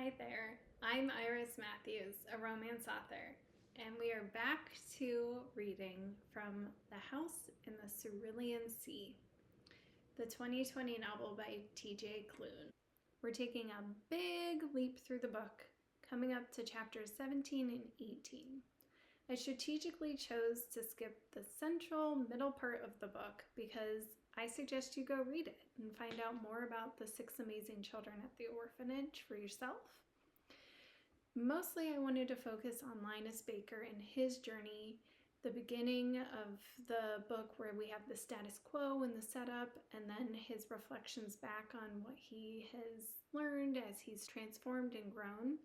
Hi there, I'm Iris Matthews, a romance author, and we are back to reading from The House in the Cerulean Sea, the 2020 novel by T.J. Klune. We're taking a big leap through the book, coming up to chapters 17 and 18. I strategically chose to skip the central middle part of the book because I suggest you go read it and find out more about the 6 amazing children at the orphanage for yourself. Mostly I wanted to focus on Linus Baker and his journey, the beginning of the book where we have the status quo and the setup, and then his reflections back on what he has learned as he's transformed and grown.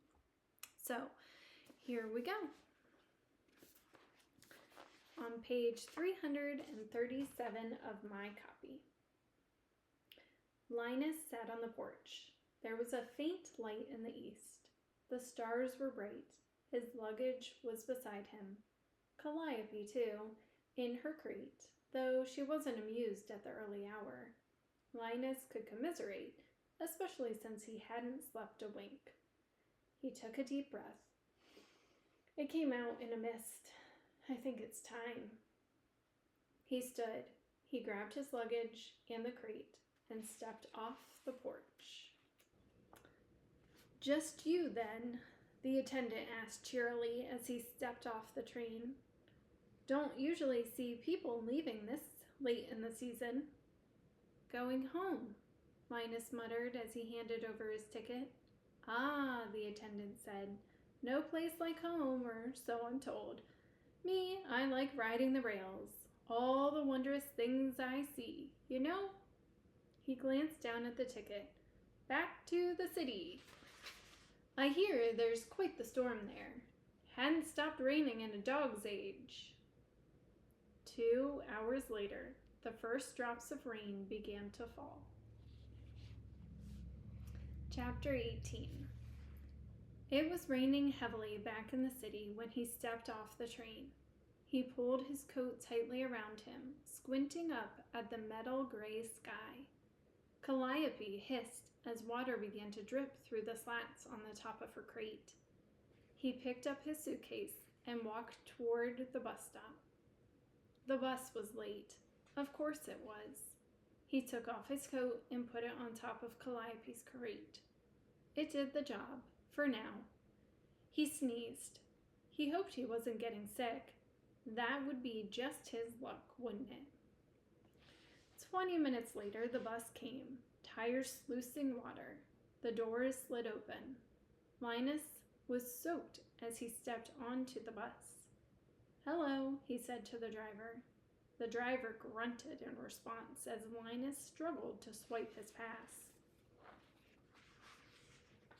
So here we go. On page 337 of my copy. Linus sat on the porch. There was a faint light in the east. The stars were bright. His luggage was beside him. Calliope, too, in her crate, though she wasn't amused at the early hour. Linus could commiserate, especially since he hadn't slept a wink. He took a deep breath. It came out in a mist. I think it's time. He stood. He grabbed his luggage and the crate and stepped off the porch. Just you, then? The attendant asked cheerily as he stepped off the train. Don't usually see people leaving this late in the season. Going home, Linus muttered as he handed over his ticket. Ah, the attendant said. No place like home, or so I'm told. Me, I like riding the rails. All the wondrous things I see, you know? He glanced down at the ticket. Back to the city. I hear there's quite the storm there. Hadn't stopped raining in a dog's age. 2 hours later, the first drops of rain began to fall. Chapter 18. It was raining heavily back in the city when he stepped off the train. He pulled his coat tightly around him, squinting up at the metal gray sky. Calliope hissed as water began to drip through the slats on the top of her crate. He picked up his suitcase and walked toward the bus stop. The bus was late. Of course it was. He took off his coat and put it on top of Calliope's crate. It did the job. For now. He sneezed. He hoped he wasn't getting sick. That would be just his luck, wouldn't it? 20 minutes later, the bus came, tires sluicing water. The doors slid open. Linus was soaked as he stepped onto the bus. Hello, he said to the driver. The driver grunted in response as Linus struggled to swipe his pass.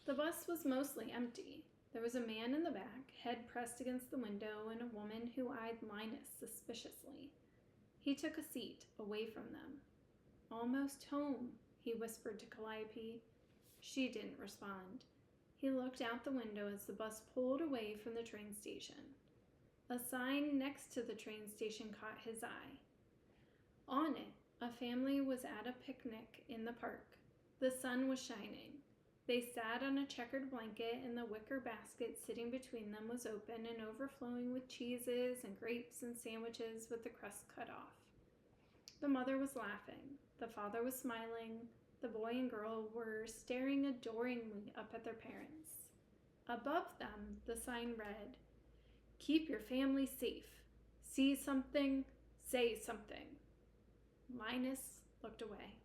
The bus was mostly empty. There was a man in the back, head pressed against the window, and a woman who eyed Linus suspiciously. He took a seat away from them. Almost home, he whispered to Calliope. She didn't respond. He looked out the window as the bus pulled away from the train station. A sign next to the train station caught his eye. On it, a family was at a picnic in the park. The sun was shining. They sat on a checkered blanket, and the wicker basket sitting between them was open and overflowing with cheeses and grapes and sandwiches with the crust cut off. The mother was laughing. The father was smiling. The boy and girl were staring adoringly up at their parents. Above them, the sign read, Keep your family safe. See something, say something. Linus looked away.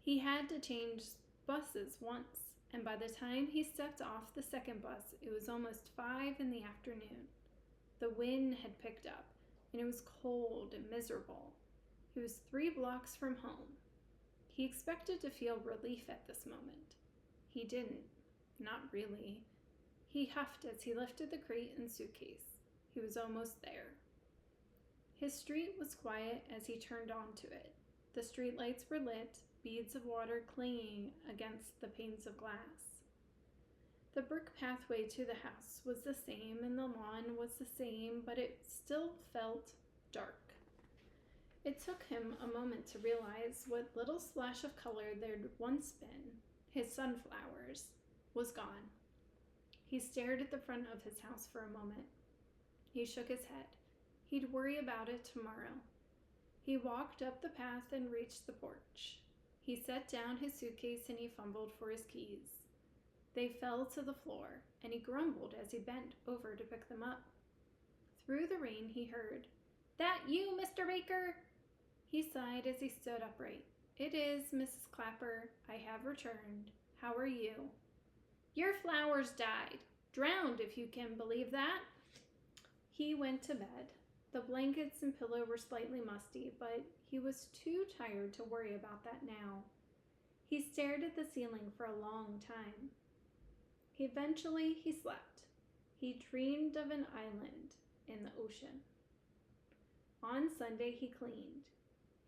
He had to change buses once, and by the time he stepped off the second bus, it was almost 5 in the afternoon. The wind had picked up, and it was cold and miserable. He was 3 blocks from home. He expected to feel relief at this moment. He didn't. Not really. He huffed as he lifted the crate and suitcase. He was almost there. His street was quiet as he turned onto it. The streetlights were lit, beads of water clinging against the panes of glass. The brick pathway to the house was the same, and the lawn was the same, but it still felt dark. It took him a moment to realize what little splash of color there'd once been, his sunflowers, was gone. He stared at the front of his house for a moment. He shook his head. He'd worry about it tomorrow. He walked up the path and reached the porch. He set down his suitcase and he fumbled for his keys. They fell to the floor, and he grumbled as he bent over to pick them up. Through the rain he heard, "That you, Mr. Baker?" He sighed as he stood upright. "It is, Mrs. Clapper. I have returned. How are you?" "Your flowers died. Drowned, if you can believe that." He went to bed. The blankets and pillow were slightly musty, but he was too tired to worry about that now. He stared at the ceiling for a long time. Eventually, he slept. He dreamed of an island in the ocean. On Sunday, he cleaned.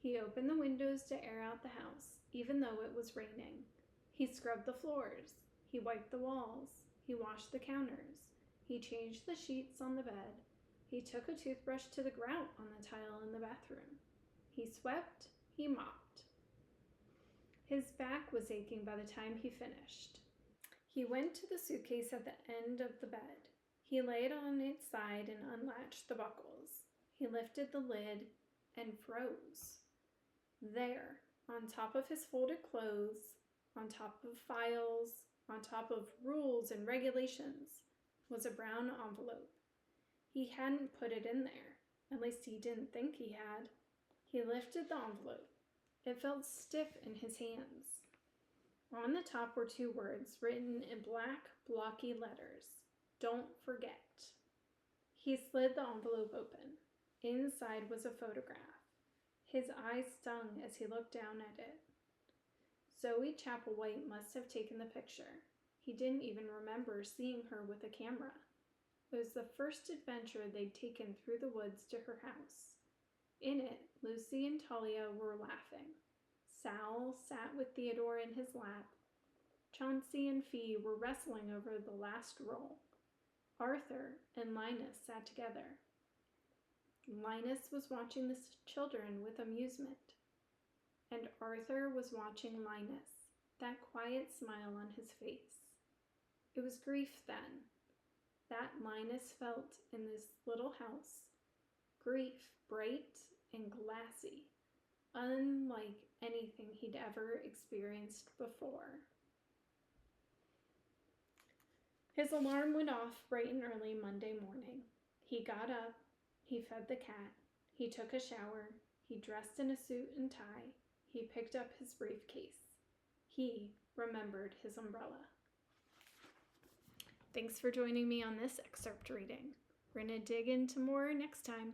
He opened the windows to air out the house, even though it was raining. He scrubbed the floors. He wiped the walls. He washed the counters. He changed the sheets on the bed. He took a toothbrush to the grout on the tile in the bathroom. He swept. He mopped. His back was aching by the time he finished. He went to the suitcase at the end of the bed. He laid on its side and unlatched the buckles. He lifted the lid and froze. There, on top of his folded clothes, on top of files, on top of rules and regulations, was a brown envelope. He hadn't put it in there, at least he didn't think he had. He lifted the envelope. It felt stiff in his hands. On the top were 2 words written in black, blocky letters. "Don't forget." He slid the envelope open. Inside was a photograph. His eyes stung as he looked down at it. Zoe Chapel-White must have taken the picture. He didn't even remember seeing her with a camera. It was the first adventure they'd taken through the woods to her house. In it, Lucy and Talia were laughing. Sal sat with Theodore in his lap. Chauncey and Fee were wrestling over the last roll. Arthur and Linus sat together. Linus was watching the children with amusement, and Arthur was watching Linus, that quiet smile on his face. It was grief then, that Linus felt in this little house. Grief, bright and glassy, unlike anything he'd ever experienced before. His alarm went off bright and early Monday morning. He got up, he fed the cat, he took a shower, he dressed in a suit and tie, he picked up his briefcase. He remembered his umbrella. Thanks for joining me on this excerpt reading. We're going to dig into more next time.